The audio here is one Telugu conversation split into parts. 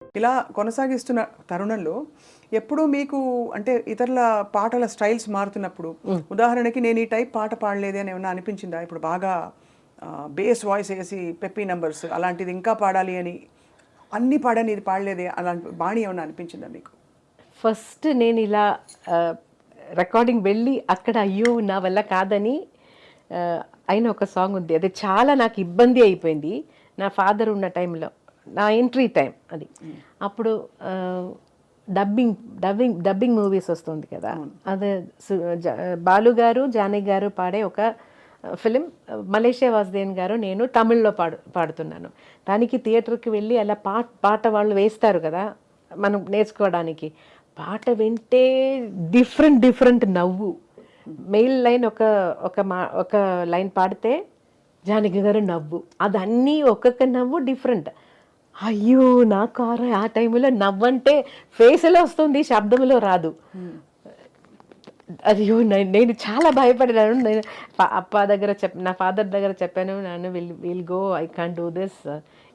ఇలా కొనసాగిస్తున్న తరుణంలో ఎప్పుడూ మీకు అంటే ఇతరుల పాటల స్టైల్స్ మారుతున్నప్పుడు ఉదాహరణకి నేను ఈ టైప్ పాట పాడలేదే అని ఏమన్నా అనిపించిందా? ఇప్పుడు బాగా బేస్ వాయిస్ వేసి పెప్పీ నంబర్స్ అలాంటిది ఇంకా పాడాలి అని అన్నీ పాడని ఇది పాడలేదే అలాంటి బాణి ఏమన్నా అనిపించిందా మీకు? ఫస్ట్ నేను ఇలా రికార్డింగ్ వెళ్ళి అక్కడ అయ్యో నా వల్ల కాదని అయిన ఒక సాంగ్ ఉంది. అది చాలా నాకు ఇబ్బంది అయిపోయింది. నా ఫాదర్ ఉన్న టైంలో నా ఎంట్రీ టైం అది. అప్పుడు డబ్బింగ్ మూవీస్ వస్తుంది కదా, అది బాలు గారు జానకి గారు పాడే ఒక ఫిలిం, మలేషియా వాసుదేవన్ గారు నేను తమిళ్లో పాడుతున్నాను. దానికి థియేటర్కి వెళ్ళి అలా పాట వాళ్ళు వేస్తారు కదా మనం నేర్చుకోవడానికి. పాట వింటే డిఫరెంట్ నవ్వు. మెయిల్ లైన్ ఒక లైన్ పాడితే జానకి గారు నవ్వు, అదన్నీ ఒక్కొక్క నవ్వు డిఫరెంట్. అయ్యో నాకు ఆ టైంలో నవ్వంటే ఫేస్లో వస్తుంది, శబ్దంలో రాదు. అయ్యో నేను చాలా భయపడినాను. నేను అప్ప దగ్గర నా ఫాదర్ దగ్గర చెప్పాను, నాన్న will go, I can't do this,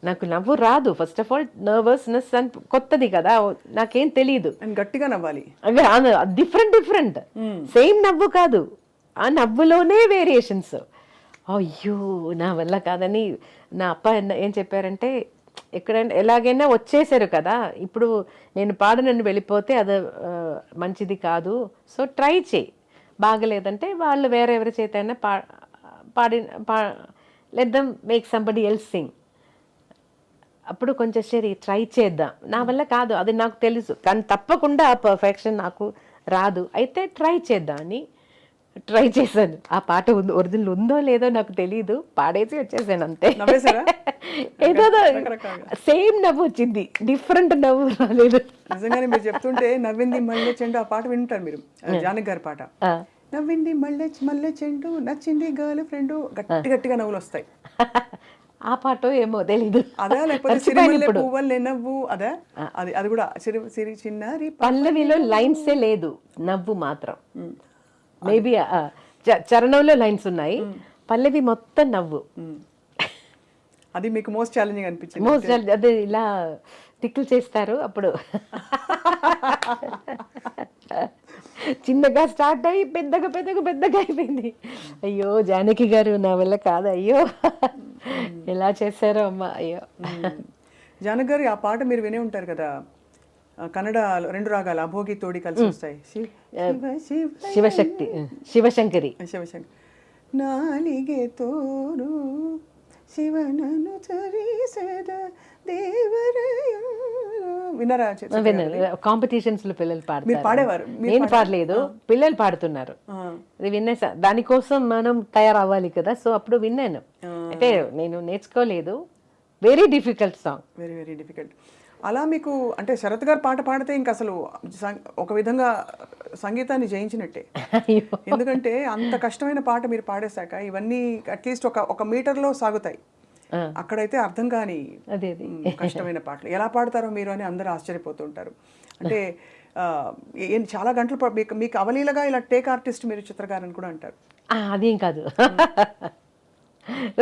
నాకు నవ్వు రాదు. ఫస్ట్ ఆఫ్ ఆల్ నర్వస్నెస్ అని కొత్తది కదా, నాకేం తెలియదు. గట్టిగా నవ్వాలి, డిఫరెంట్ సేమ్ నవ్వు కాదు, ఆ నవ్వులోనే వేరియేషన్స్. అయ్యో నా వల్ల కాదని నా అప్ప ఏం చెప్పారంటే, ఎక్కడైనా ఎలాగైనా వచ్చేసారు కదా, ఇప్పుడు నేను నన్ను వెళ్ళిపోతే అది మంచిది కాదు, సో ట్రై చేయి, బాగలేదంటే వాళ్ళు వేరెవరి చేత అయినా let them make somebody else Singh. అప్పుడు కొంచెం సరే ట్రై చేద్దాం, నా వల్ల కాదు అది నాకు తెలుసు, కానీ తప్పకుండా ఆ పర్ఫెక్షన్ నాకు రాదు, అయితే ట్రై చేద్దాం అని ట్రై చేశాను. ఆ పాట ఒరిజినల్ ఉందో లేదో నాకు తెలియదు, పాడేసి వచ్చేసాను అంతే. ఏదో సేమ్ నవ్వు వచ్చింది, డిఫరెంట్ నవ్వు రాలేదు. నిజంగానే మీరు చెప్తుంటే నవ్వింది మల్లె చెండు ఆ పాట వింటారు మీరు, జానకి గారి పాట. నవ్వింది మల్లె చెండు, నచ్చింది గర్ల్ ఫ్రెండ్, గట్టిగా నవ్వులు వస్తాయి. ఆ పాట ఏమో తెలీదు. అదే లేకపోతే సిరిమల్లె పువ్వులే నవ్వు, అదే అది కూడా సిరి చిన్నారి. పల్లవిలో లైన్సే లేదు, నవ్వు మాత్రం. మేబీ చరణంలో లైన్స్ ఉన్నాయి, పల్లవి మొత్తం నవ్వు. అది మీకు మోస్ట్ ఛాలెంజింగ్ అనిపించింది? అదే ఇలా టిక్లు చేస్తారు అప్పుడు. చిన్నగా స్టార్ట్ అయ్యి పెద్దగా అయిపోయింది. అయ్యో జానకి గారు నా వల్ల కాదు, అయ్యో ఎలా చేశారో అమ్మ, అయ్యో. జానకి గారు ఆ పాట మీరు వినే ఉంటారు కదా, కన్నడ 2 రాగాలు అభోగి తోడి కలిసి వస్తాయి, శివశంకరి. నాలిగే తోరు శివనను చరిసద దేవరయ. వినరా? కాంపిటీషన్స్ లో పిల్లలు పాడతారు, పాడేవారు, నేను పాడలేదు, పిల్లలు పాడుతున్నారు. అది విన్నా, దానికోసం మనం తయారవ్వాలి కదా, సో అప్పుడు విన్నాను. అంటే నేను నేర్చుకోలేదు. Very difficult song, very difficult. అలా మీకు అంటే శరత్ గారు పాట పాడితే ఇంక అసలు ఒక విధంగా సంగీతాన్ని జయించినట్టే. ఎందుకంటే అంత కష్టమైన పాట మీరు పాడేశాక ఇవన్నీ అట్లీస్ట్ ఒక మీటర్లో సాగుతాయి, అక్కడైతే అర్థం కాని కష్టమైన పాటలు ఎలా పాడతారో మీరు అని అందరూ ఆశ్చర్యపోతుంటారు. అంటే చాలా గంటలు మీకు అవలీలగా ఇలా టేక్ ఆర్టిస్ట్ మీరు చిత్రగారు అని కూడా అంటారు. అదేం కాదు,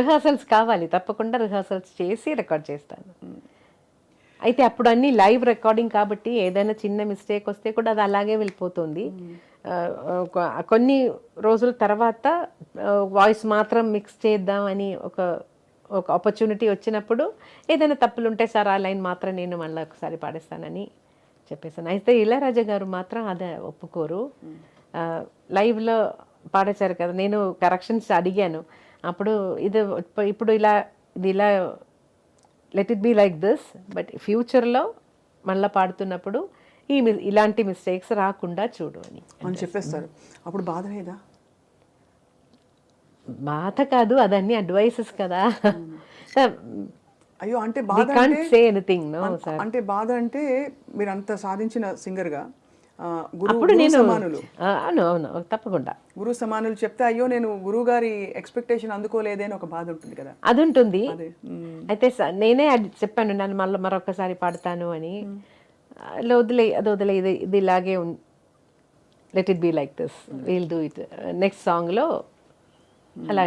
రిహార్సల్స్ కావాలి, తప్పకుండా రిహార్సల్స్ చేసి రికార్డ్ చేస్తాను. అయితే అప్పుడు అన్ని లైవ్ రికార్డింగ్ కాబట్టి ఏదైనా చిన్న మిస్టేక్ వస్తే కూడా అది అలాగే వెళ్ళిపోతుంది. కొన్ని రోజుల తర్వాత వాయిస్ మాత్రం మిక్స్ చేద్దామని ఒక ఆపర్చునిటీ వచ్చినప్పుడు ఏదైనా తప్పులు ఉంటే సార్ ఆ లైన్ మాత్రం నేను మళ్ళీ ఒకసారి పాడేస్తానని చెప్పేసాను. అయితే ఇళయరాజా గారు మాత్రం అదే ఒప్పుకోరు. లైవ్లో పాడేశారు కదా, నేను కరెక్షన్స్ అడిగాను. అప్పుడు ఇప్పుడు ఇలా let it be like this, but ఫ్యూచర్లో మళ్ళీ పాడుతున్నప్పుడు ఇలాంటి మిస్టేక్స్ రాకుండా చూడు అని చెప్పేస్తారు. అప్పుడు బాధ లేదా? బాధ కాదు, అదన్నీ అడ్వైసెస్ కదా. అయ్యో అంటే బాధ అంటే బాధ అంటే మీరు అంత సాధించిన సింగర్గా అప్పుడు నేను అవును తప్పకుండా గురువు సమానులు చెప్తే అయ్యో నేను గురువు గారి ఎక్స్పెక్టేషన్ అందుకోలేదే అని ఒక బాధ ఉంటుంది కదా. అది ఉంటుంది. అయితే నేనే చెప్పాను, నన్ను మళ్ళీ మరొకసారి పాడతాను అని. వదిలే ఇది ఇలాగే let it be like this, will do it next సాంగ్లో అలా